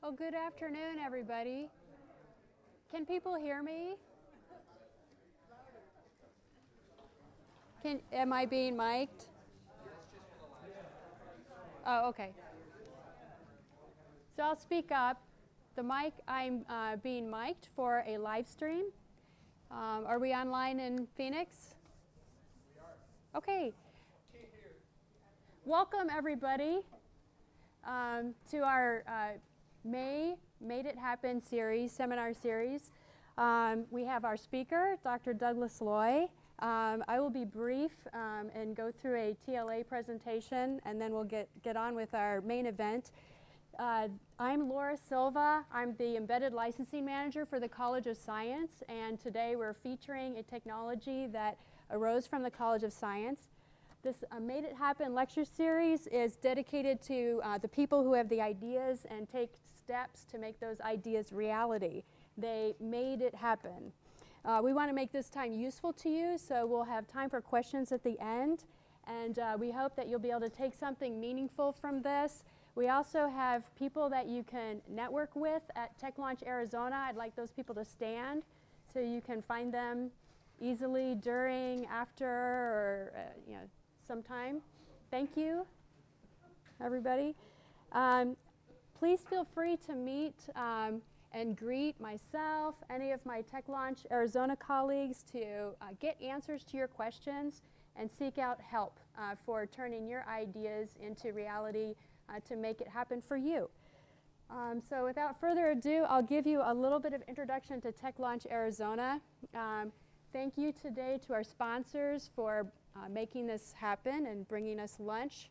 Oh, good afternoon, everybody. Can people hear me? Am I being mic'd? Oh, okay. So I'll speak up. I'm being mic'd for a live stream. Are we online in Phoenix? We are. Okay. Welcome, everybody, to our May Made It Happen series, seminar series. We have our speaker, Dr. Douglas Loy. I will be brief and go through a TLA presentation, and then we'll get on with our main event. I'm Laura Silva. I'm the Embedded Licensing Manager for the College of Science, and today we're featuring a technology that arose from the College of Science. This Made It Happen lecture series is dedicated to the people who have the ideas and take steps to make those ideas reality. They made it happen. We want to make this time useful to you, so we'll have time for questions at the end. And we hope that you'll be able to take something meaningful from this. We also have people that you can network with at Tech Launch Arizona. I'd like those people to stand so you can find them easily during, after, or sometime. Thank you, everybody. Please feel free to meet and greet myself, any of my Tech Launch Arizona colleagues, to get answers to your questions and seek out help for turning your ideas into reality to make it happen for you. So without further ado, I'll give you a little bit of introduction to Tech Launch Arizona. Thank you today to our sponsors for making this happen and bringing us lunch.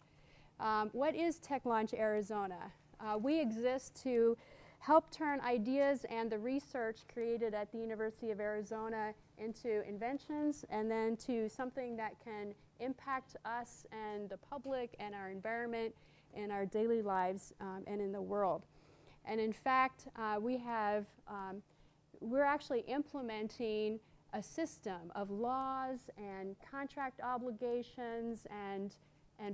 What is Tech Launch Arizona? We exist to help turn ideas and the research created at the University of Arizona into inventions, and then to something that can impact us and the public and our environment in our daily lives and in the world. And in fact, we're actually implementing a system of laws and contract obligations and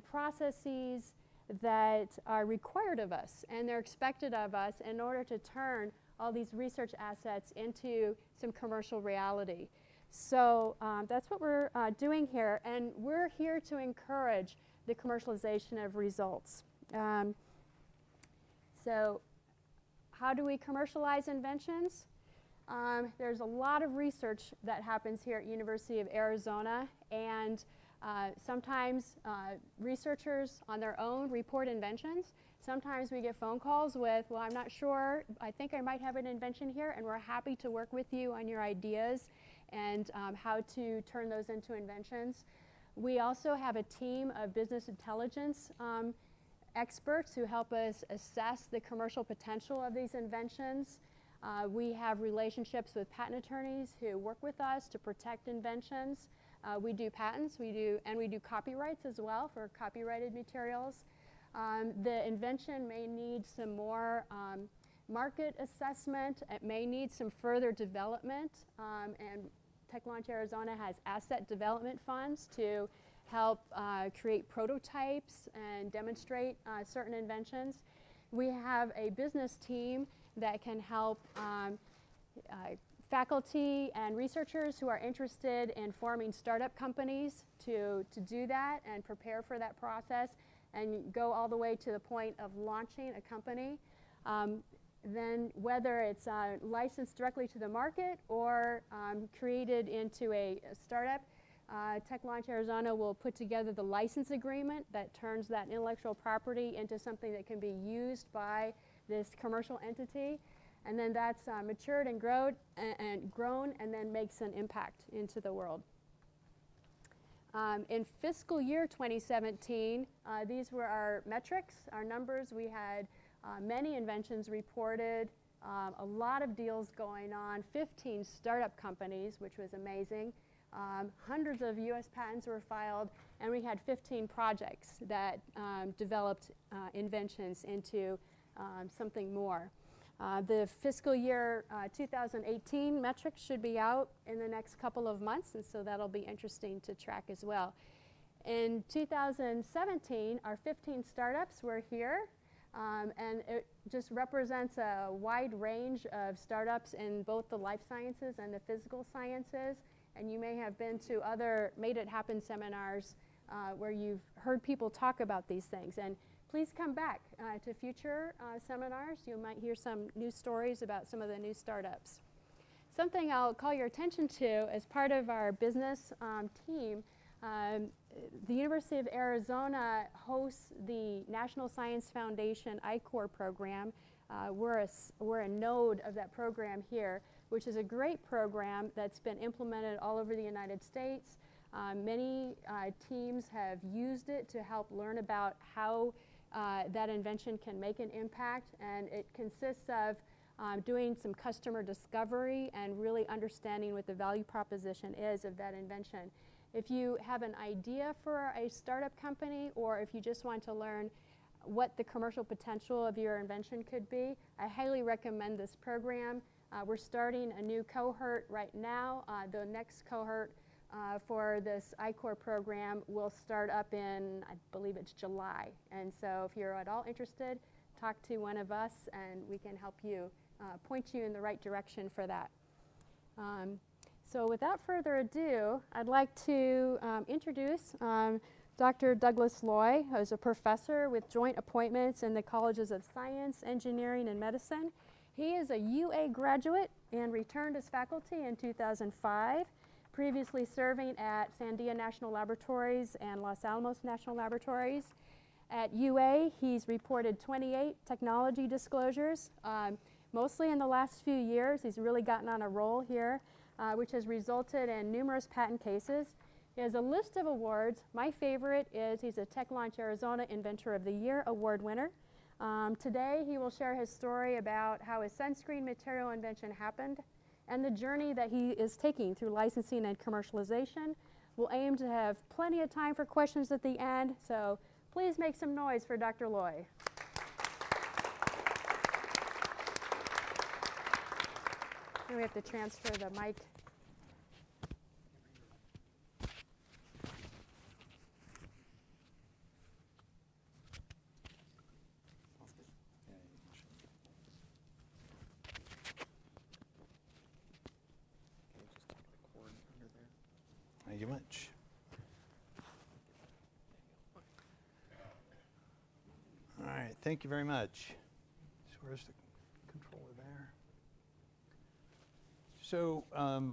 processes that are required of us, and they're expected of us in order to turn all these research assets into some commercial reality. So that's what we're doing here, and we're here to encourage the commercialization of results. So how do we commercialize inventions? There's a lot of research that happens here at University of Arizona, and sometimes researchers on their own report inventions. Sometimes we get phone calls with, well, I'm not sure, I think I might have an invention here, and we're happy to work with you on your ideas and how to turn those into inventions. We also have a team of business intelligence experts who help us assess the commercial potential of these inventions. We have relationships with patent attorneys who work with us to protect inventions. We do patents, we do copyrights as well for copyrighted materials. The invention may need some more market assessment. It may need some further development, and Tech Launch Arizona has asset development funds to help create prototypes and demonstrate certain inventions. We have a business team that can help faculty and researchers who are interested in forming startup companies to do that and prepare for that process and go all the way to the point of launching a company. Then whether it's licensed directly to the market or created into a startup, Tech Launch Arizona will put together the license agreement that turns that intellectual property into something that can be used by this commercial entity. And then that's matured and grown and then makes an impact into the world. In fiscal year 2017, these were our metrics, our numbers. We had many inventions reported, a lot of deals going on, 15 startup companies, which was amazing. Hundreds of US patents were filed, and we had 15 projects that developed inventions into something more. The fiscal year 2018 metrics should be out in the next couple of months, and so that'll be interesting to track as well. In 2017, our 15 startups were here. And it just represents a wide range of startups in both the life sciences and the physical sciences. And you may have been to other Made It Happen seminars where you've heard people talk about these things. And please come back to future seminars. You might hear some new stories about some of the new startups. Something I'll call your attention to as part of our business team, the University of Arizona hosts the National Science Foundation I-Corps program. We're a node of that program here, which is a great program that's been implemented all over the United States. Many teams have used it to help learn about how that invention can make an impact, and it consists of doing some customer discovery and really understanding what the value proposition is of that invention. If you have an idea for a startup company, or if you just want to learn what the commercial potential of your invention could be, I highly recommend this program. We're starting a new cohort right now. The next cohort for this I-Corps program will start up in, I believe it's July. And so if you're at all interested, talk to one of us and we can help you, point you in the right direction for that. So without further ado, I'd like to introduce Dr. Douglas Loy, who's a professor with joint appointments in the Colleges of Science, Engineering, and Medicine. He is a UA graduate and returned as faculty in 2005, previously serving at Sandia National Laboratories and Los Alamos National Laboratories. At UA, he's reported 28 technology disclosures, mostly in the last few years. He's really gotten on a roll here, which has resulted in numerous patent cases. He has a list of awards. My favorite is he's a Tech Launch Arizona Inventor of the Year award winner. Today, he will share his story about how his sunscreen material invention happened and the journey that he is taking through licensing and commercialization. We'll aim to have plenty of time for questions at the end, so please make some noise for Dr. Loy. And we have to transfer the mic. Thank you much. All right, thank you very much. So where's the controller there? So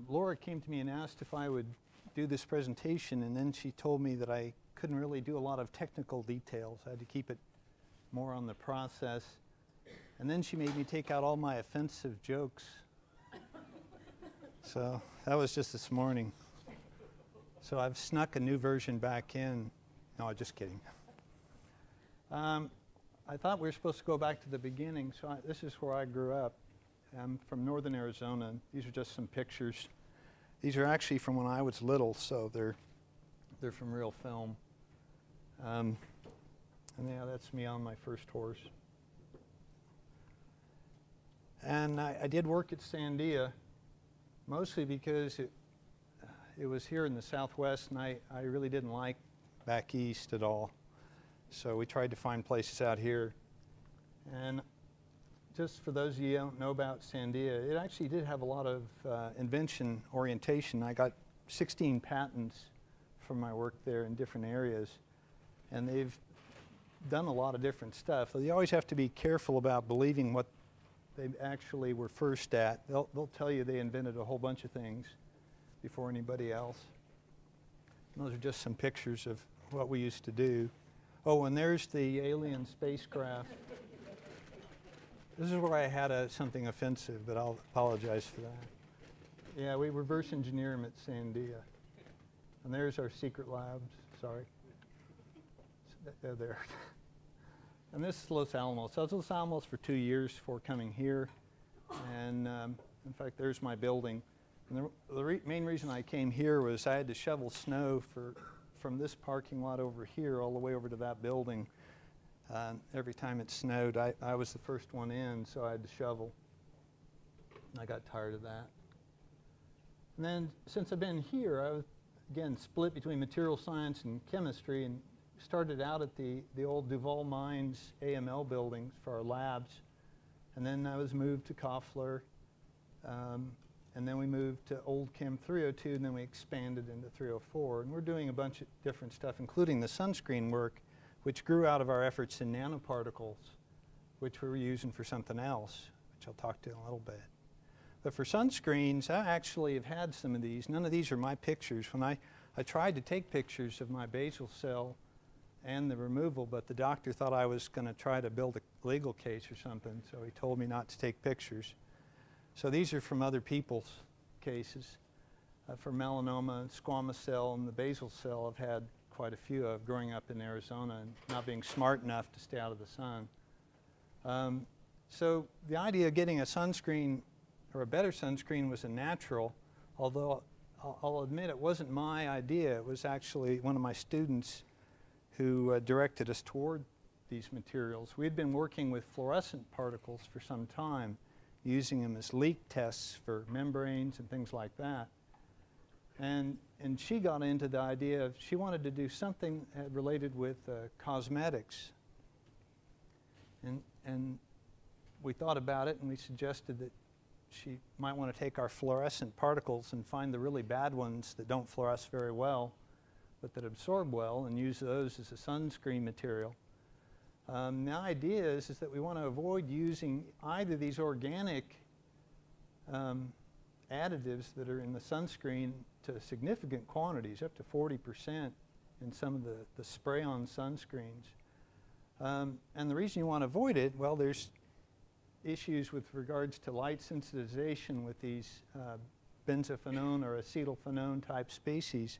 Laura came to me and asked if I would do this presentation, and then she told me that I couldn't really do a lot of technical details. I had to keep it more on the process. And then she made me take out all my offensive jokes. So that was just this morning. So I've snuck a new version back in. No, just kidding. I thought we were supposed to go back to the beginning, so this is where I grew up. I'm from northern Arizona. These are just some pictures. These are actually from when I was little, so they're from real film. And yeah, that's me on my first horse. And I did work at Sandia, mostly because it was here in the Southwest, and I really didn't like back east at all. So we tried to find places out here. And just for those of you who don't know about Sandia, it actually did have a lot of invention orientation. I got 16 patents from my work there in different areas. And they've done a lot of different stuff. So you always have to be careful about believing what they actually were first at. They'll tell you they invented a whole bunch of things before anybody else. And those are just some pictures of what we used to do. Oh, and there's the alien spacecraft. This is where I had something offensive, but I'll apologize for that. Yeah, we reverse engineer them at Sandia. And there's our secret labs. Sorry. There. And this is Los Alamos. I was at Los Alamos for 2 years before coming here. And in fact, there's my building. And the main reason I came here was I had to shovel snow from this parking lot over here all the way over to that building. Every time it snowed, I was the first one in, so I had to shovel. And I got tired of that. And then since I've been here, I was, again, split between material science and chemistry. And started out at the old Duval Mines AML buildings for our labs, and then I was moved to Koffler, and then we moved to old Chem 302, and then we expanded into 304. And we're doing a bunch of different stuff, including the sunscreen work, which grew out of our efforts in nanoparticles, which we were using for something else, which I'll talk to in a little bit. But for sunscreens, I actually have had some of these. None of these are my pictures. When I tried to take pictures of my basal cell and the removal, but the doctor thought I was going to try to build a legal case or something, so he told me not to take pictures. So these are from other people's cases. For melanoma and squamous cell and the basal cell, I've had quite a few of growing up in Arizona and not being smart enough to stay out of the sun. So the idea of getting a sunscreen or a better sunscreen was a natural, although I'll admit it wasn't my idea. It was actually one of my students who directed us toward these materials. We'd been working with fluorescent particles for some time, using them as leak tests for membranes and things like that. And she got into the idea of she wanted to do something related with cosmetics. And we thought about it, and we suggested that she might want to take our fluorescent particles and find the really bad ones that don't fluoresce very well, but that absorb well, and use those as a sunscreen material. The idea is that we want to avoid using either these organic additives that are in the sunscreen to significant quantities, up to 40% in some of the spray-on sunscreens. And the reason you want to avoid it, well, there's issues with regards to light sensitization with these benzophenone or acetylphenone type species.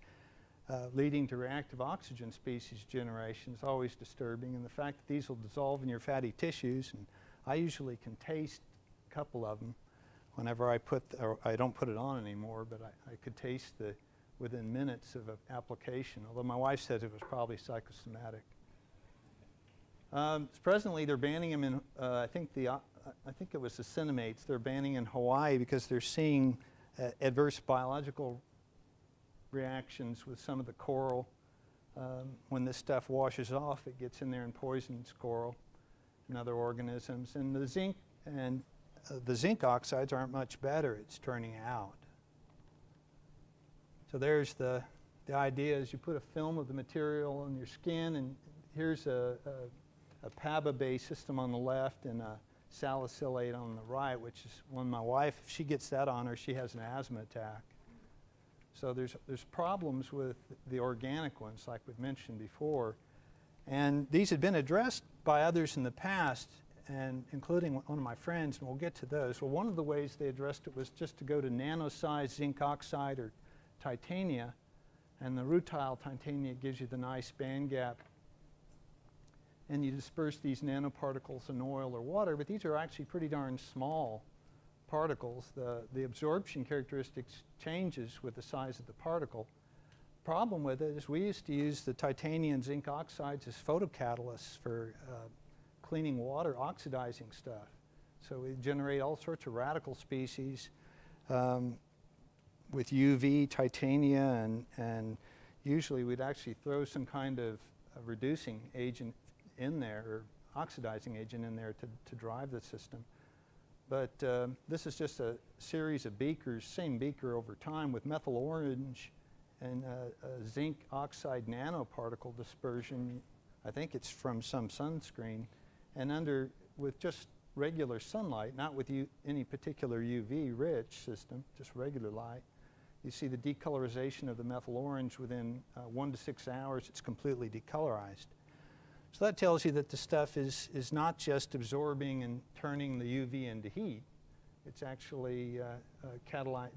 Leading to reactive oxygen species generation is always disturbing, and the fact that these will dissolve in your fatty tissues, and I usually can taste a couple of them whenever I I don't put it on anymore, but I could taste within minutes of application, although my wife says it was probably psychosomatic. Presently they're banning them in, I think it was the cinemates, they're banning in Hawaii because they're seeing adverse biological reactions with some of the coral. When this stuff washes off, it gets in there and poisons coral and other organisms. And the zinc oxides aren't much better, it's turning out. So there's the idea is you put a film of the material on your skin, and here's a PABA-based system on the left and a salicylate on the right, which is when my wife, if she gets that on her, she has an asthma attack. So there's problems with the organic ones, like we've mentioned before. And these had been addressed by others in the past, and including one of my friends, and we'll get to those. Well, one of the ways they addressed it was just to go to nano-sized zinc oxide or titania, and the rutile titania gives you the nice band gap. And you disperse these nanoparticles in oil or water, but these are actually pretty darn small particles. The absorption characteristics changes with the size of the particle. Problem with it is we used to use the titanium and zinc oxides as photocatalysts for cleaning water, oxidizing stuff. So we generate all sorts of radical species with UV, titania, and usually we'd actually throw some kind of reducing agent in there, or oxidizing agent in there to drive the system. But this is just a series of beakers, same beaker over time, with methyl orange and a zinc oxide nanoparticle dispersion. I think it's from some sunscreen. And with just regular sunlight, not with any particular UV rich system, just regular light, you see the decolorization of the methyl orange within 1 to 6 hours. It's completely decolorized. So that tells you that the stuff is not just absorbing and turning the UV into heat. It's actually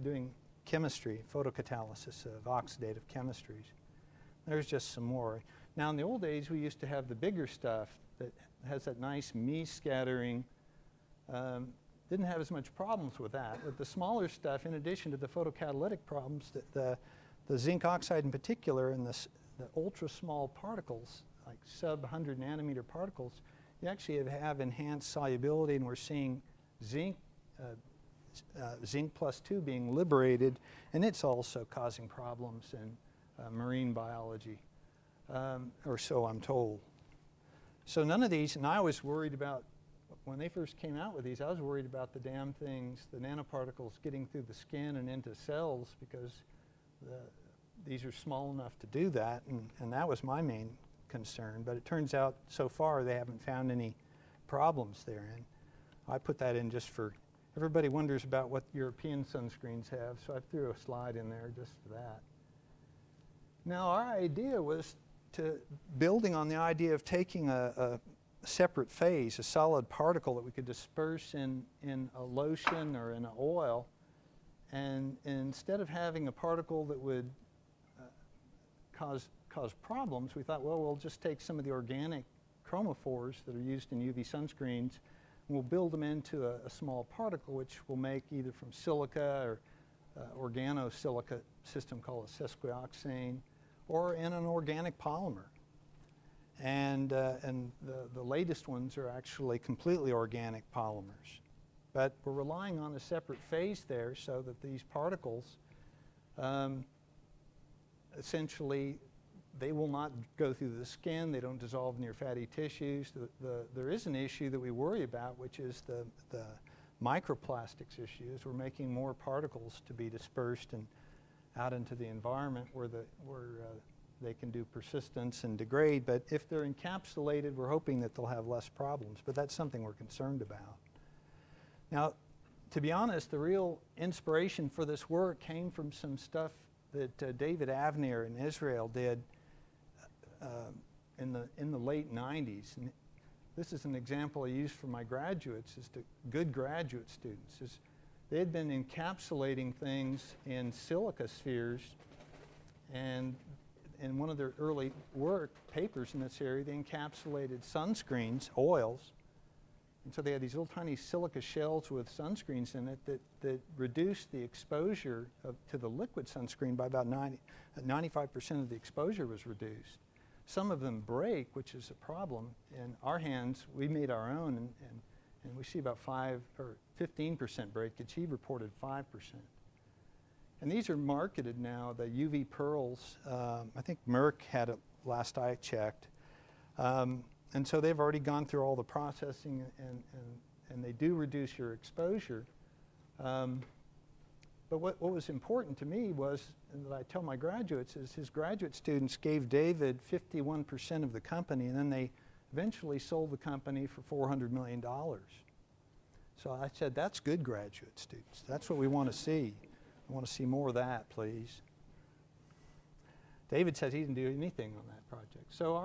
doing chemistry, photocatalysis of oxidative chemistries. There's just some more. Now in the old days, we used to have the bigger stuff that has that nice scattering. Didn't have as much problems with that. With the smaller stuff, in addition to the photocatalytic problems, the zinc oxide in particular, and the ultra small particles, like sub-100 nanometer particles, you actually have enhanced solubility, and we're seeing zinc plus 2 being liberated, and it's also causing problems in marine biology. or so I'm told. So none of these, and I was worried about, when they first came out with these, I was worried about the damn things, the nanoparticles getting through the skin and into cells, because these are small enough to do that, and that was my main concern. But it turns out so far they haven't found any problems therein. I put that in just for, everybody wonders about what European sunscreens have, so I threw a slide in there just for that. Now our idea was building on the idea of taking a separate phase, a solid particle that we could disperse in a lotion or in an oil, and instead of having a particle that would cause problems, we thought, well, we'll just take some of the organic chromophores that are used in UV sunscreens, and we'll build them into a small particle, which we'll make either from silica or organosilica system called a sesquioxane, or in an organic polymer. And the latest ones are actually completely organic polymers. But we're relying on a separate phase there so that these particles, essentially, they will not go through the skin, they don't dissolve near fatty tissues. There is an issue that we worry about, which is the microplastics issues. We're making more particles to be dispersed and out into the environment where they can do persistence and degrade. But if they're encapsulated, we're hoping that they'll have less problems. But that's something we're concerned about. Now, to be honest, the real inspiration for this work came from some stuff that David Avner in Israel did in the late 90s. And this is an example I use for my graduates, is to good graduate students. They had been encapsulating things in silica spheres, and in one of their early papers in this area, they encapsulated sunscreens, oils, and so they had these little tiny silica shells with sunscreens in it that reduced the exposure to the liquid sunscreen by about 95% of the exposure was reduced. Some of them break, which is a problem. In our hands, we made our own, and we see about 5 or 15% breakage. He reported 5%. And these are marketed now, the UV pearls. I think Merck had it last I checked. And so they've already gone through all the processing, and they do reduce your exposure. But what was important to me was, and that I tell my graduates, is his graduate students gave David 51% of the company, and then they eventually sold the company for $400 million. So I said, that's good graduate students. That's what we want to see. I want to see more of that, please. David says he didn't do anything on that project. So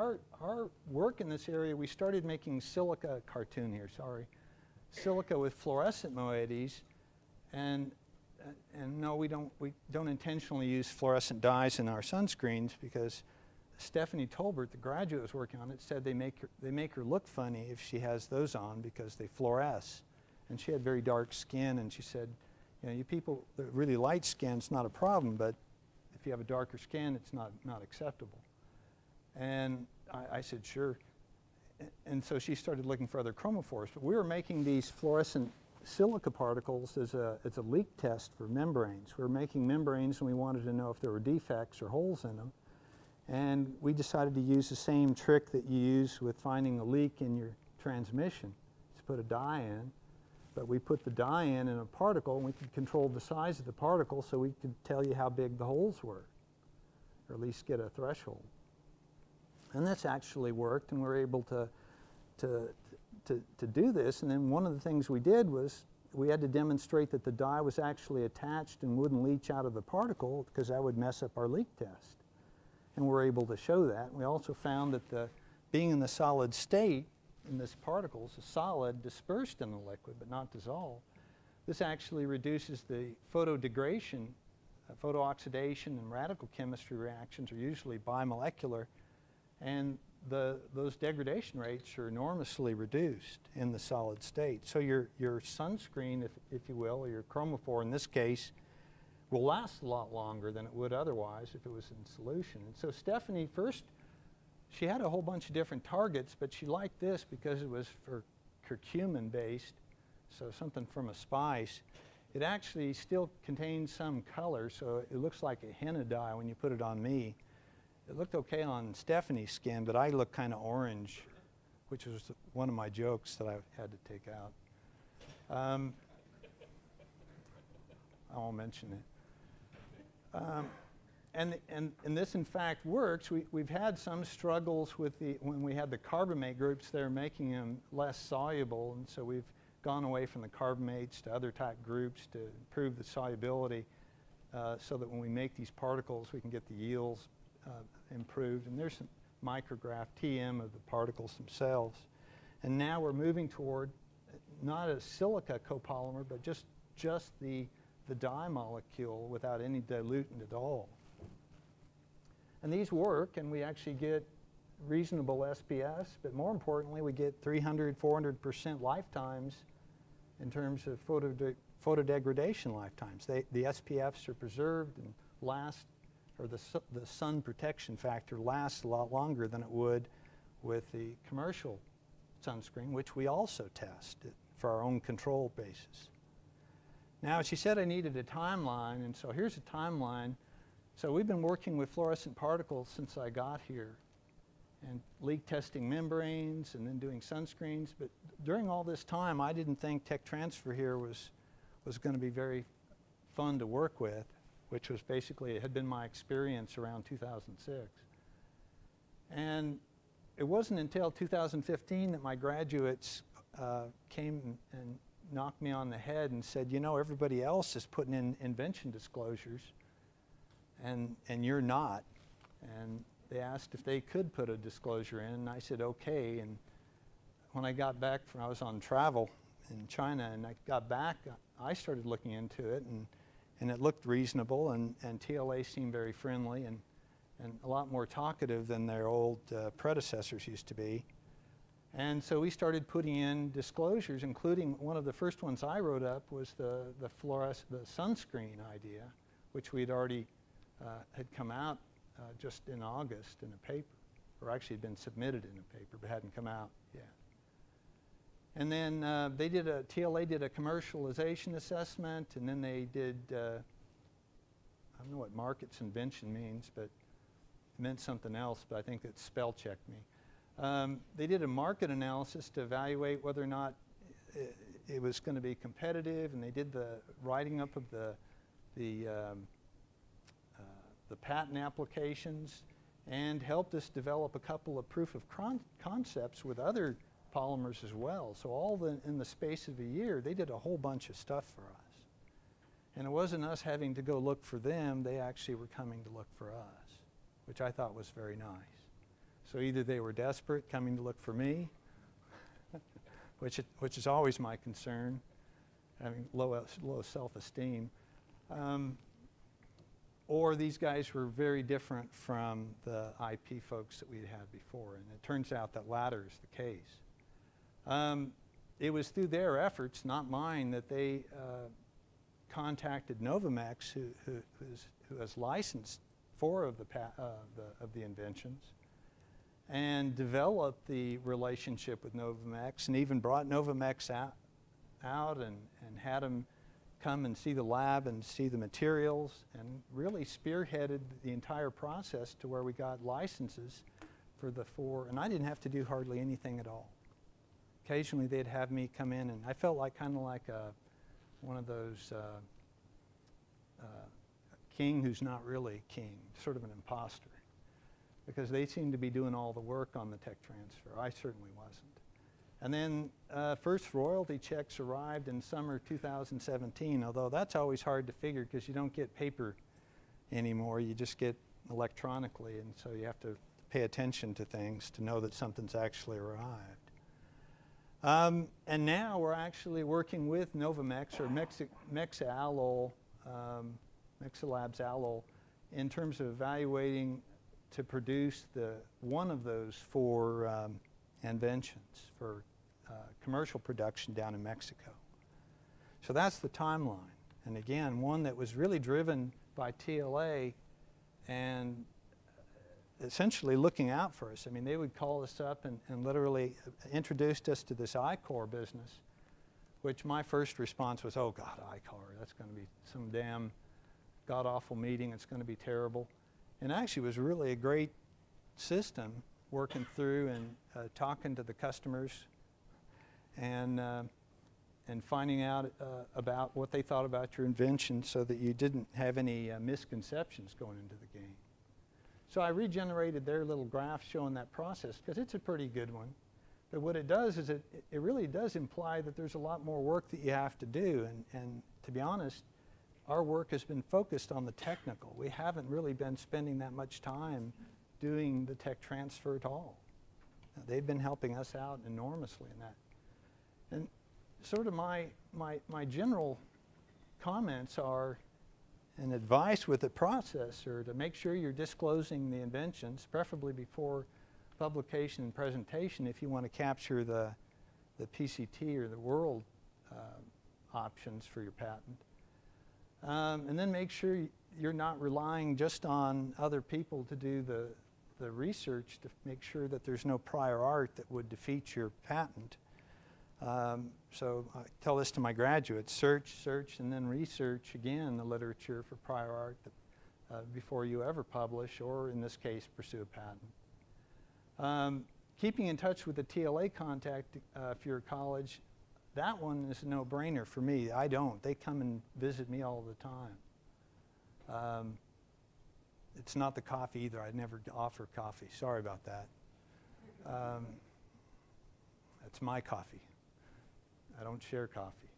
our work in this area, we started making silica, silica with fluorescent moieties, and no, we don't intentionally use fluorescent dyes in our sunscreens, because Stephanie Tolbert, the graduate who was working on it, said they make her look funny if she has those on because they fluoresce. And she had very dark skin, and she said, you know, you people that really light skin, it's not a problem, but if you have a darker skin, it's not acceptable. And I said, sure. And so she started looking for other chromophores. But we were making these fluorescent silica particles as a leak test for membranes. We were making membranes, and we wanted to know if there were defects or holes in them. And we decided to use the same trick that you use with finding a leak in your transmission. Just put a dye in. But we put the dye in a particle, and we could control the size of the particle so we could tell you how big the holes were, or at least get a threshold. And that's actually worked, and we're able to do this. And then one of the things we did was we had to demonstrate that the dye was actually attached and wouldn't leach out of the particle, because that would mess up our leak test. And we're able to show that. We also found that being in the solid state, in this particle is a solid dispersed in the liquid but not dissolved. This actually reduces the photodegradation, photooxidation, and radical chemistry reactions are usually bimolecular, and those degradation rates are enormously reduced in the solid state. So your sunscreen, if you will, or your chromophore in this case, will last a lot longer than it would otherwise if it was in solution. And so Stephanie first, she had a whole bunch of different targets, but she liked this because it was for curcumin based, so something from a spice. It actually still contains some color, so it looks like a henna dye when you put it on me. it looked okay on Stephanie's skin, but I looked kind of orange, which was one of my jokes that I had to take out. I won't mention it. And this, in fact, works. We've had some struggles with when we had the carbamate groups, they're making them less soluble, and so we've gone away from the carbamates to other type groups to improve the solubility so that when we make these particles, we can get the yields improved. And there's some micrograph TM of the particles themselves. And now we're moving toward not a silica copolymer, but just the dye molecule without any dilutant at all. And these work, and we actually get reasonable SPS, but more importantly, we get 300, 400% lifetimes in terms of photodegradation lifetimes. The SPFs are preserved and last, or the sun protection factor lasts a lot longer than it would with the commercial sunscreen, which we also test for our own control basis. Now, she said I needed a timeline, and so here's a timeline. So we've been working with fluorescent particles since I got here, and leak testing membranes and then doing sunscreens. But during all this time, I didn't think tech transfer here was going to be very fun to work with, which was basically, it had been my experience around 2006. And it wasn't until 2015 that my graduates came and knocked me on the head and said, you know, everybody else is putting in invention disclosures, and you're not. And they asked if they could put a disclosure in, and I said, okay. And when I got back I was on travel in China, and I got back, I started looking into it, and it looked reasonable, and TLA seemed very friendly and a lot more talkative than their old predecessors used to be. And so we started putting in disclosures, including one of the first ones I wrote up was the sunscreen idea, which we'd already had come out just in August in a paper, or actually had been submitted in a paper, but hadn't come out yet. And then TLA did a commercialization assessment, and then they did, I don't know what markets invention means, but it meant something else, but I think it spell checked me. They did a market analysis to evaluate whether or not it was going to be competitive, and they did the writing up of the patent applications and helped us develop a couple of proof of concepts with other polymers as well. So all in the space of a year, they did a whole bunch of stuff for us. And it wasn't us having to go look for them, they actually were coming to look for us, which I thought was very nice. So either they were desperate, coming to look for me, which is always my concern, having low self-esteem, or these guys were very different from the IP folks that we'd had before, and it turns out that latter is the case. It was through their efforts, not mine, that they contacted Novamex, who has licensed 4 of the inventions, and developed the relationship with Novamex, and even brought Novamex out and had them come and see the lab and see the materials, and really spearheaded the entire process to where we got licenses for the 4, and I didn't have to do hardly anything at all. Occasionally they'd have me come in, and I felt like kind of like one of those king who's not really king, sort of an imposter, because they seemed to be doing all the work on the tech transfer. I certainly wasn't. And then first royalty checks arrived in summer 2017, although that's always hard to figure because you don't get paper anymore, you just get electronically, and so you have to pay attention to things to know that something's actually arrived. And now we're actually working with Novamex, or Mexilabs Allol, in terms of evaluating to produce one of those 4 inventions for commercial production down in Mexico. So that's the timeline. And again, one that was really driven by TLA and essentially looking out for us. I mean, they would call us up and literally introduced us to this iCore business, which my first response was, oh God, iCore, that's going to be some damn god-awful meeting, it's going to be terrible. And actually it was really a great system, working through and talking to the customers and finding out about what they thought about your invention so that you didn't have any misconceptions going into the game. So I regenerated their little graph showing that process because it's a pretty good one. But what it does is it really does imply that there's a lot more work that you have to do. And to be honest, our work has been focused on the technical. We haven't really been spending that much time doing the tech transfer at all. They've been helping us out enormously in that. And sort of my general comments are an advice with the processor to make sure you're disclosing the inventions, preferably before publication and presentation if you want to capture the PCT or the world options for your patent. And then make sure you're not relying just on other people to do the research to make sure that there's no prior art that would defeat your patent. So I tell this to my graduates: search, and then research again the literature for prior art that, before you ever publish, or in this case, pursue a patent. Keeping in touch with the TLA contact if you're a college, that one is a no-brainer for me. I don't. They come and visit me all the time. It's not the coffee either. I never offer coffee. Sorry about that. That's my coffee. I don't share coffee.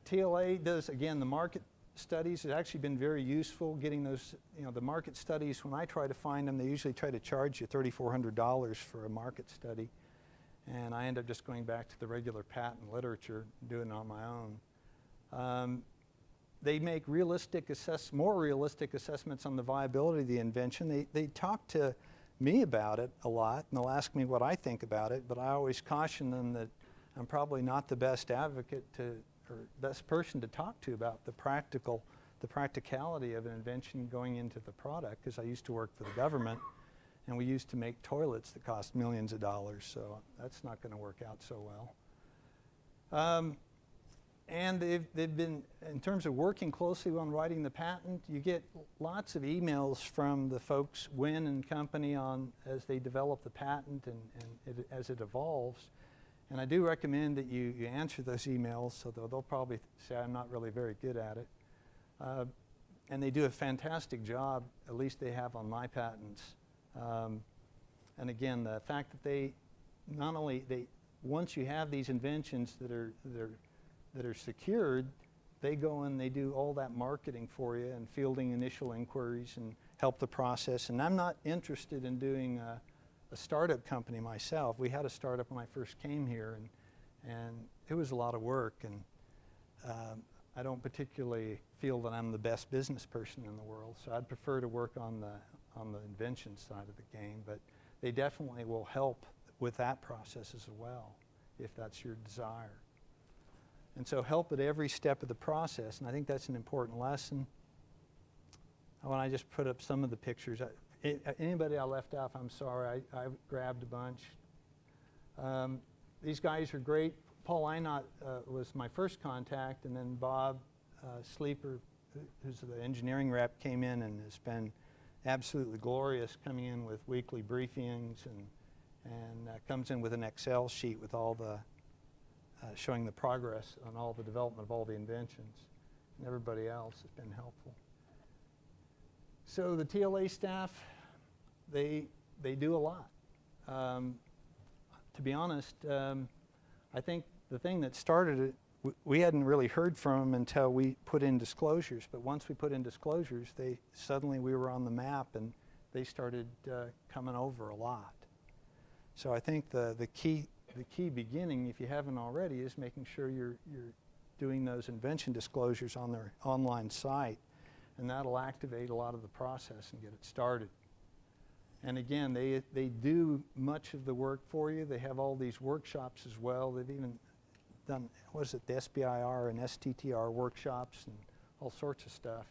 TLA does, again, the market studies. It's actually been very useful getting those, the market studies. When I try to find them, they usually try to charge you $3,400 for a market study. And I end up just going back to the regular patent literature, doing it on my own. They make more realistic assessments on the viability of the invention. They talk to me about it a lot, and they'll ask me what I think about it, but I always caution them that I'm probably not the best advocate or best person to talk to about the practicality of an invention going into the product, because I used to work for the government, and we used to make toilets that cost millions of dollars, so that's not going to work out so well. And they've been, in terms of working closely on writing the patent, you get lots of emails from the folks, Wynn and company, as they develop the patent and as it evolves. And I do recommend that you answer those emails, so they'll probably say I'm not really very good at it. And they do a fantastic job, at least they have on my patents. And again, the fact that they not only, once you have these inventions that are secured, they go and they do all that marketing for you and fielding initial inquiries and help the process. And I'm not interested in doing a startup company myself. We had a startup when I first came here, and it was a lot of work. And I don't particularly feel that I'm the best business person in the world, so I'd prefer to work on the invention side of the game. But they definitely will help with that process as well, if that's your desire. And so help at every step of the process, and I think that's an important lesson. When I just put up some of the pictures, anybody I left off, I'm sorry, I grabbed a bunch. These guys are great. Paul Einot was my first contact, and then Bob Sleeper, who's the engineering rep, came in and has been absolutely glorious, coming in with weekly briefings and comes in with an Excel sheet with all the showing the progress on all the development of all the inventions. And everybody else has been helpful. So the TLA staff, they do a lot. To be honest, I think the thing that started it, we hadn't really heard from them until we put in disclosures. But once we put in disclosures, suddenly we were on the map, and they started coming over a lot. So I think the key beginning, if you haven't already, is making sure you're doing those invention disclosures on their online site, and that'll activate a lot of the process and get it started. And again, they do much of the work for you. They have all these workshops as well. They've even done, what is it, the SBIR and STTR workshops and all sorts of stuff.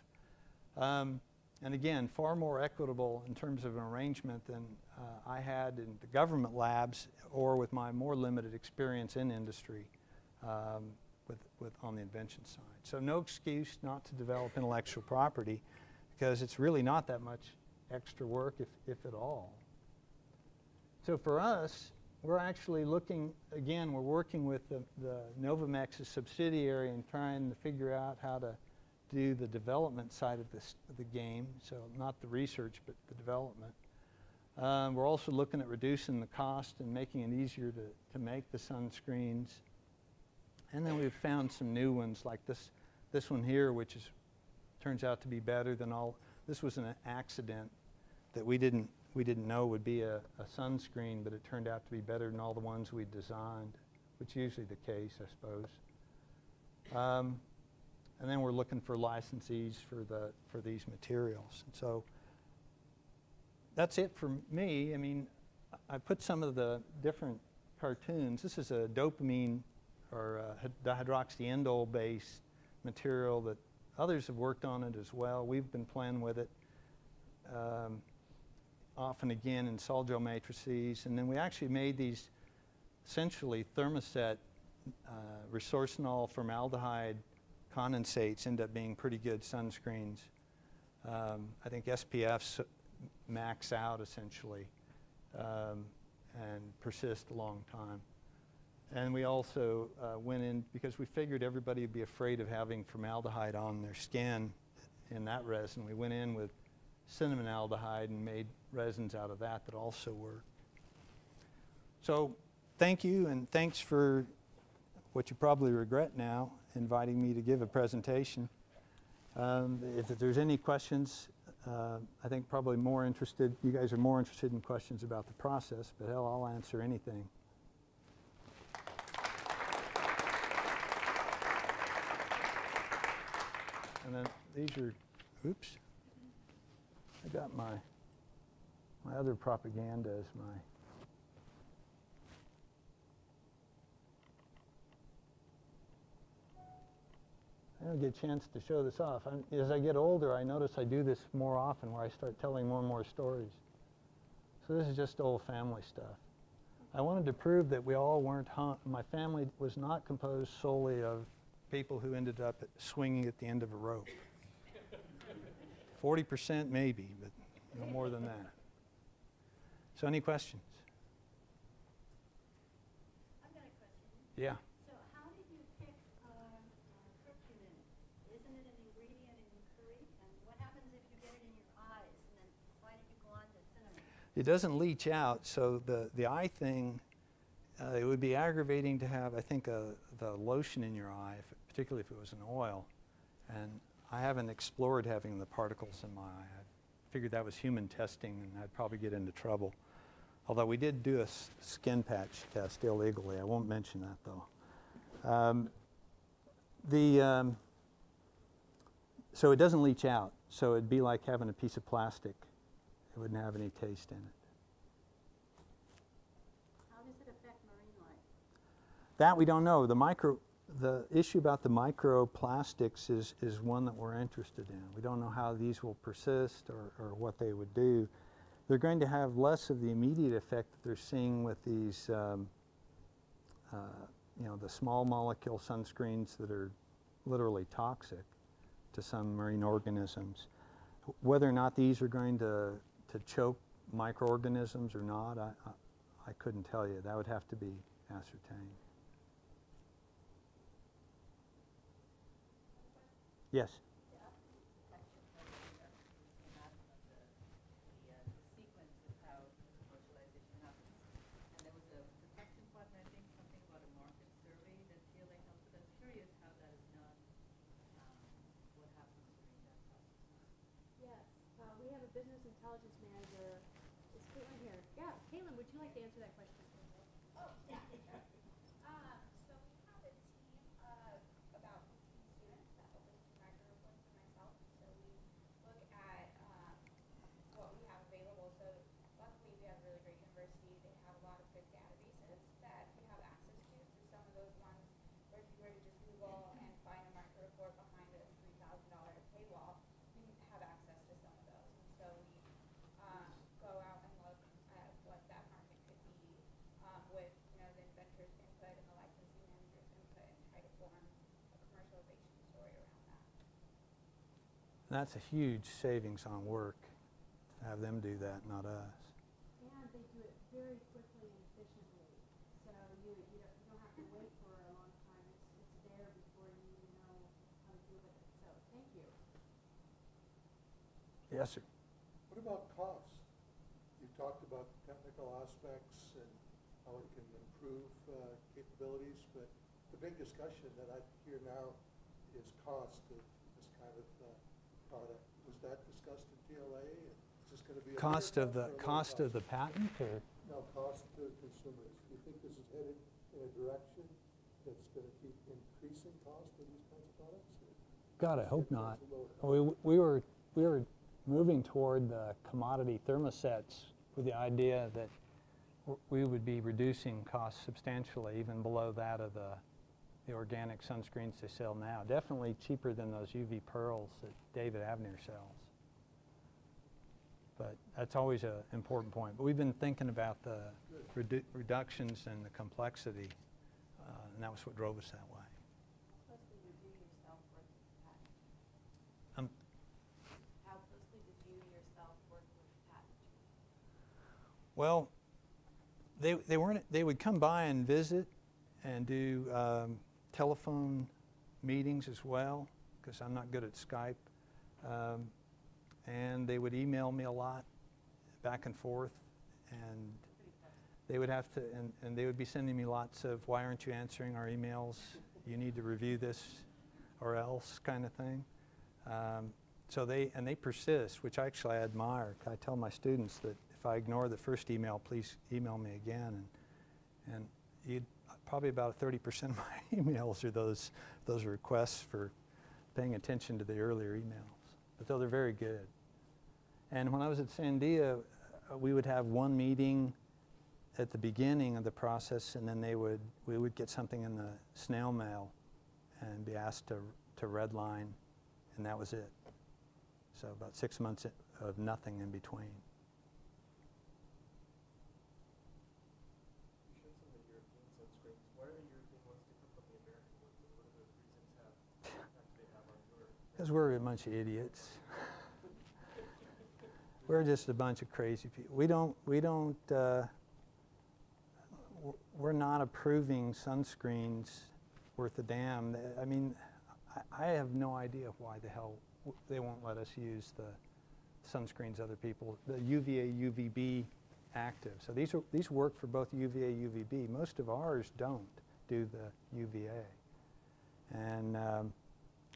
And again, far more equitable in terms of an arrangement than I had in the government labs or with my more limited experience in industry on the invention side. So no excuse not to develop intellectual property, because it's really not that much extra work, if at all. So for us, we're actually looking, again, we're working with the Novamex's subsidiary and trying to figure out how to do the development side of the game, so not the research, but the development. We're also looking at reducing the cost and making it easier to make the sunscreens. And then we've found some new ones like this one here, which turns out to be better than all. This was an accident that we didn't know would be a sunscreen, but it turned out to be better than all the ones we designed, which is usually the case, I suppose. And then we're looking for licensees for these materials. And so that's it for me. I mean, I put some of the different cartoons. This is a dopamine or dihydroxyindole-based material that others have worked on it as well. We've been playing with it often again in sol gel matrices. And then we actually made these essentially thermoset resorcinol formaldehyde condensates end up being pretty good sunscreens. I think SPFs max out essentially and persist a long time. And we also went in because we figured everybody would be afraid of having formaldehyde on their skin in that resin. We went in with cinnamon aldehyde and made resins out of that also work. So thank you, and thanks for what you probably regret now, inviting me to give a presentation. If there's any questions, I think probably you guys are more interested in questions about the process, but hell, I'll answer anything. And then these are, oops, I got my other propaganda as my, I don't get a chance to show this off. As I get older, I notice I do this more often where I start telling more and more stories. So this is just old family stuff. I wanted to prove that we all weren't my family was not composed solely of people who ended up swinging at the end of a rope. 40% maybe, but no more than that. So any questions? I've got a question. Yeah. So how did you pick curcumin? Isn't it an ingredient in curry? And what happens if you get it in your eyes? And then why did you go on to cinnamon? It doesn't leach out, so the eye thing, it would be aggravating to have, I think, the lotion in your eye, particularly if it was an oil. And I haven't explored having the particles in my eye. I figured that was human testing, and I'd probably get into trouble. Although we did do a skin patch test illegally. I won't mention that, though. So it doesn't leach out. So it'd be like having a piece of plastic. It wouldn't have any taste in it. How does it affect marine life? That we don't know. The issue about the microplastics is one that we're interested in. We don't know how these will persist or what they would do. They're going to have less of the immediate effect that they're seeing with these, the small molecule sunscreens that are literally toxic to some marine organisms. Whether or not these are going to choke microorganisms or not, I couldn't tell you. That would have to be ascertained. Yes? We have a business intelligence manager. Is Caitlin here? Yeah, Caitlin, would you like to answer that question? Oh, yeah. So we have a team of about 15 students that help us do microreports for myself. So we look at what we have available. So luckily we have a really great university. They have a lot of good databases that we have access to. So some of those ones where if you were to just Google and find a microreport behind a $3,000 paywall, you have access to some of those. And so we go out and look at what that market could be with the inventor's input and the licensing manager's input, and try to form a commercialization story around that. That's a huge savings on work. have them do that, not us. And they do it very quickly and efficiently. So you don't have to wait for a long time. It's there before you even know how to deal with it. So thank you. Yes, sir. What about cost? You talked about technical aspects and how it can improve capabilities, but the big discussion that I hear now is cost of this kind of product. Was that discussed in TLA? And is this going to be a Cost bigger of the or a lower cost of the patent, or No, cost to consumers. Do you think this is headed in a direction that's going to keep increasing cost of these kinds of products? God, I hope not. We were moving toward the commodity thermosets with the idea that we would be reducing costs substantially, even below that of the organic sunscreens they sell now. Definitely cheaper than those UV pearls that David Abner sells. But that's always an important point. But we've been thinking about the reductions and the complexity, and that was what drove us that way. How closely did you yourself work with the patent? Um, How closely did you yourself work with the patent? Well, they would come by and visit and do telephone meetings as well, because I'm not good at Skype. And they would email me a lot, back and forth, and they would have to, and they would be sending me lots of, why aren't you answering our emails? You need to review this or else kind of thing. So they persist, which actually I admire. I tell my students that if I ignore the first email, please email me again. And probably about 30% of my emails are those requests for paying attention to the earlier emails. But though they're very good. And when I was at Sandia, we would have one meeting at the beginning of the process, and then we would get something in the snail mail and be asked to redline, and that was it. So about 6 months of nothing in between. You showed some of the European sunscreens. Why are the European ones different from the American ones, and what do those reasons have? What impact do they have on your? Because we're a bunch of idiots. We're just a bunch of crazy people. We're not approving sunscreens worth a damn. I mean, I have no idea why the hell they won't let us use the sunscreens other people, the UVA, UVB active. So these work for both UVA, UVB. Most of ours don't do the UVA. And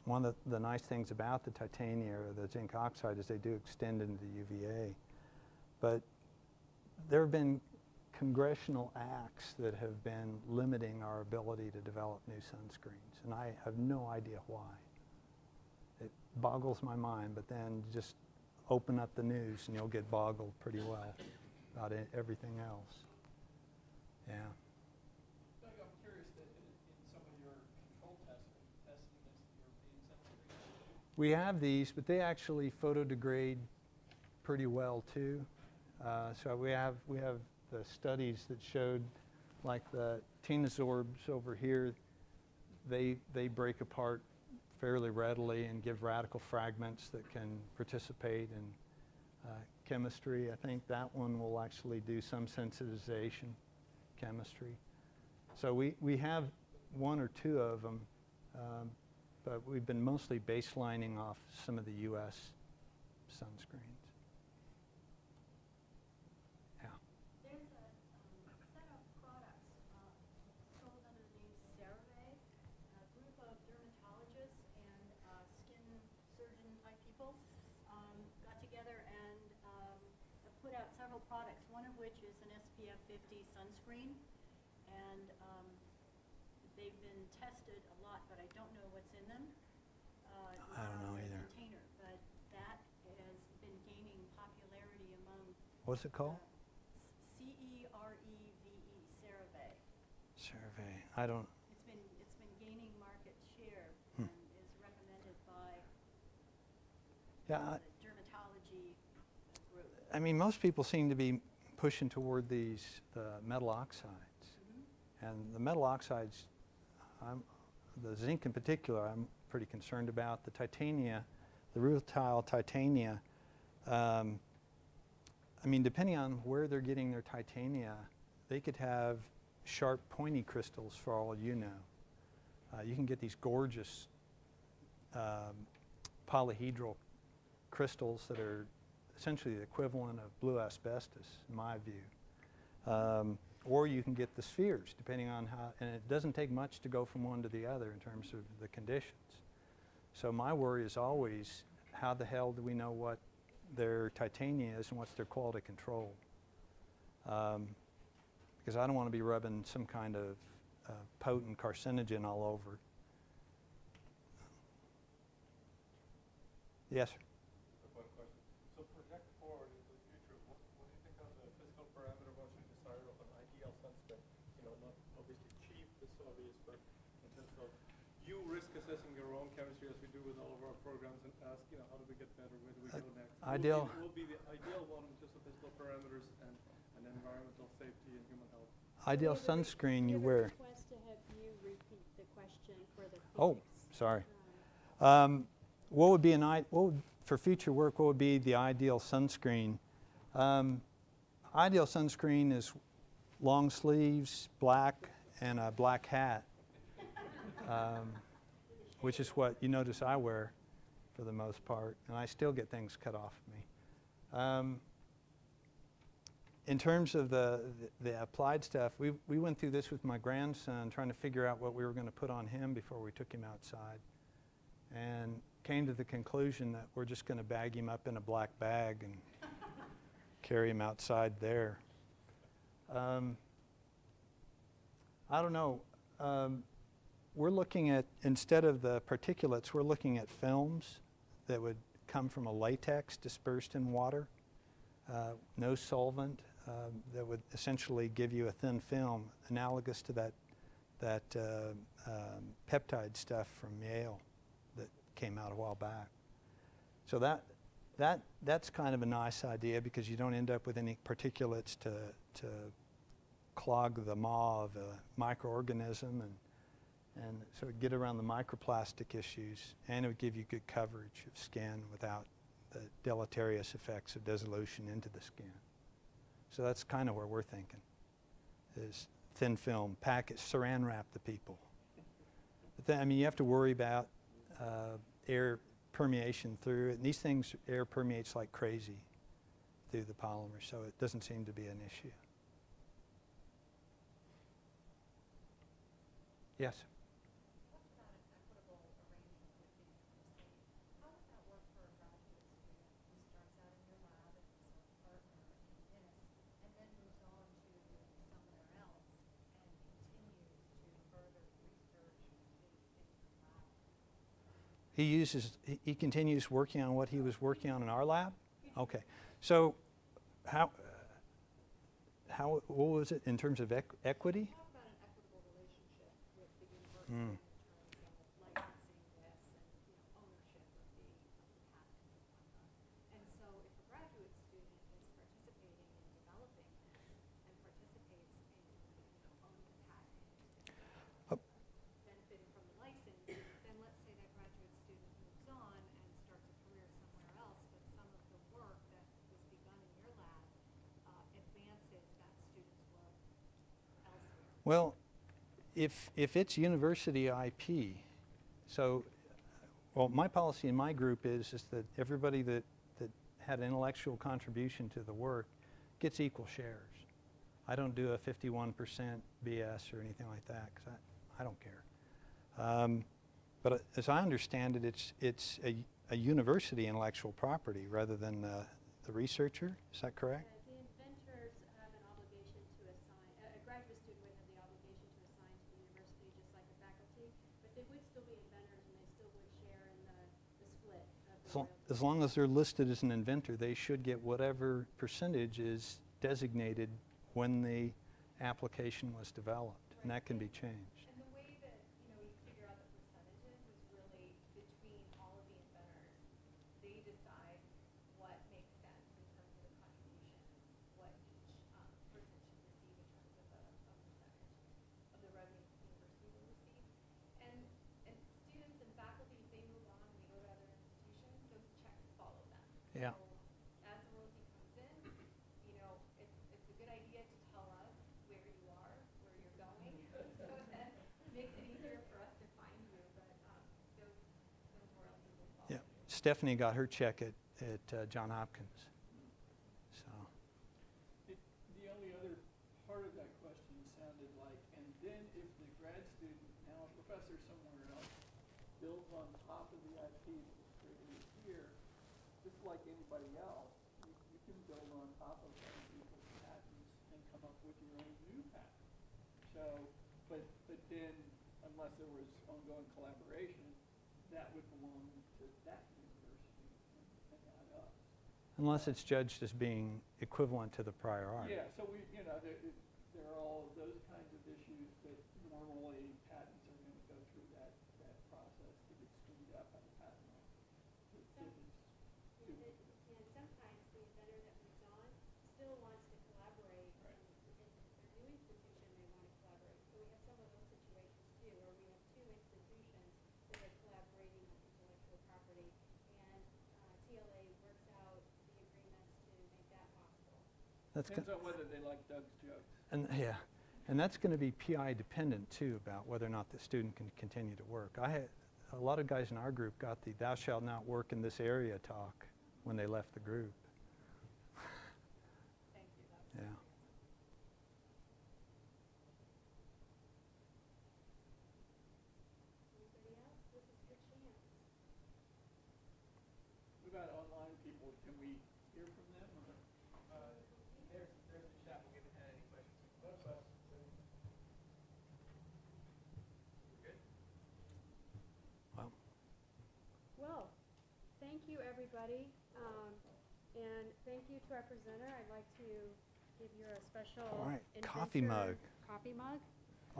one of the nice things about the titania or the zinc oxide is they do extend into the UVA. But there have been congressional acts that have been limiting our ability to develop new sunscreens, and I have no idea why. It boggles my mind, but then just open up the news and you'll get boggled pretty well about everything else. Yeah. Doug, I'm curious that in some of your control tests, are you testing against the European sunscreens? We have these, but they actually photodegrade pretty well too. So we have the studies that showed, like the tenosorbs over here, they break apart fairly readily and give radical fragments that can participate in chemistry. I think that one will actually do some sensitization chemistry. So we have one or two of them, but we've been mostly baselining off some of the US sunscreens. Yeah. There's a set of products sold under the name CeraVe. A group of dermatologists and skin surgeon type people got together and have put out several products, one of which is an SPF 50 sunscreen. And they've been tested a lot, but I don't know what's in them. I don't know either. Container, but that has been gaining popularity among What's it called? CEREVE, CeraVe. Survey. I don't. It's been gaining market share and is recommended by Yeah. the dermatology group. I mean, most people seem to be pushing toward the metal oxides. And the metal oxides, the zinc in particular, I'm pretty concerned about. The titania, the rutile titania, I mean, depending on where they're getting their titania, they could have sharp, pointy crystals for all you know. You can get these gorgeous polyhedral crystals that are essentially the equivalent of blue asbestos, in my view. Or you can get the spheres, depending on how, and it doesn't take much to go from one to the other in terms of the conditions. So my worry is always, how the hell do we know what their titania is and what's their quality control? Because I don't want to be rubbing some kind of potent carcinogen all over. Yes, sir. One question. So project forward into the future. What do you think of the physical parameter once you decide of an ideal sunscreen? You know, not obviously cheap, it's obvious, but in terms of you risk assessing your own chemistry as we do with all of our programs and ask, you know, how do we get better? Where do we go next? Ideal. What will be the ideal one in terms of physical parameters and environmental safety and human health? Ideal sunscreen you wear. Request to have you repeat the question for the Oh, Phoenix. sorry. What would be for future work, what would be the ideal sunscreen? Ideal sunscreen is long sleeves, black, and a black hat, which is what you notice I wear for the most part, and I still get things cut off of me. In terms of the applied stuff, we went through this with my grandson, trying to figure out what we were going to put on him before we took him outside, and came to the conclusion that we're just going to bag him up in a black bag and carry him outside there. I don't know. We're looking at, instead of the particulates, we're looking at films that would come from a latex dispersed in water, no solvent, that would essentially give you a thin film analogous to that peptide stuff from Yale that came out a while back. So that's kind of a nice idea, because you don't end up with any particulates to clog the maw of a microorganism, and so it would get around the microplastic issues, and it would give you good coverage of skin without the deleterious effects of dissolution into the skin. So that's kind of where we're thinking, is thin film, package, saran wrap the people. But then, I mean, you have to worry about air permeation through it, and these things, air permeates like crazy through the polymer, so it doesn't seem to be an issue. Yes? Talked about an equitable arrangement with the university. How would that work for a graduate student who starts out in your lab as a partner in Venice and then moves on to somewhere else and continues to further research his lab? He continues working on what he was working on in our lab? Okay. So what was it in terms of equity? Talk about an equitable relationship with the university in terms of licensing this and ownership of the patent and whatnot. And so if a graduate student is participating in developing this and participates in owning the patent, benefiting from the license, then let's say that graduate student moves on and starts a career somewhere else, but some of the work that was begun in your lab advances that student's work elsewhere. Well, if it's university IP, so, well, my policy in my group is that everybody that had intellectual contribution to the work gets equal shares. I don't do a 51% BS or anything like that, because I don't care. But as I understand it, it's a university intellectual property rather than the researcher. Is that correct? The inventors have an obligation to assign, a graduate student would have the obligation to assign to the university just like a faculty, but they would still be inventors and they still would share in the split of the royalties. As long as they're listed as an inventor, they should get whatever percentage is designated when the application was developed, and that can be changed. And the way that you figure out the percentages is really between all of the inventors. They decide what makes sense in terms of the contributions, what each person should receive in terms of a percentage of the revenue the university will receive. And students and faculty, if they move on and they go to other institutions, those checks follow them. Yeah. So as the royalty comes in, Makes it easier for us to find you, but those royalties will fall. Yeah, Stephanie got her check at John Hopkins. So, The only other part of that question sounded like, and then if the grad student, now a professor somewhere else, builds on top of the IP that was created here, just like anybody else, you can build on top of other people's patents and come up with your own new patent. So, but then, unless there was ongoing collaboration, that would belong to that university and not us. unless it's judged as being equivalent to the prior art. Yeah, so there are all of those kinds of issues that normally patents are going to go through that process to get screened up by the patent office. And sometimes the inventor that moves on still wants to collaborate. Right. And if it's a new institution, they want to collaborate. So we have some of those situations too, where we have two institutions that are collaborating on intellectual property, and TLA works out the agreements to make that possible. That's Depends on whether they like Doug's jokes. yeah, and that's going to be PI dependent too, about whether or not the student can continue to work. I had a lot of guys in our group got the "Thou shalt not work in this area" talk when they left the group. Thank you. Yeah. Anybody else? This is your chance. What about online people? Can we hear from them? Or? There's the chat. We haven't had any questions. No questions. We're good? Well, Well, thank you, everybody. And thank you to our presenter. I'd like to give you a special all right, coffee Inventor mug. coffee mug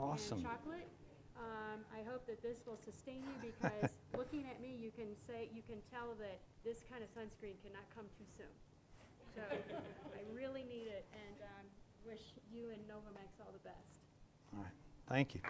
Awesome. and chocolate. I hope that this will sustain you, because looking at me, you can tell that this kind of sunscreen cannot come too soon. So I really need it, and wish you and Novamex all the best. All right. Thank you.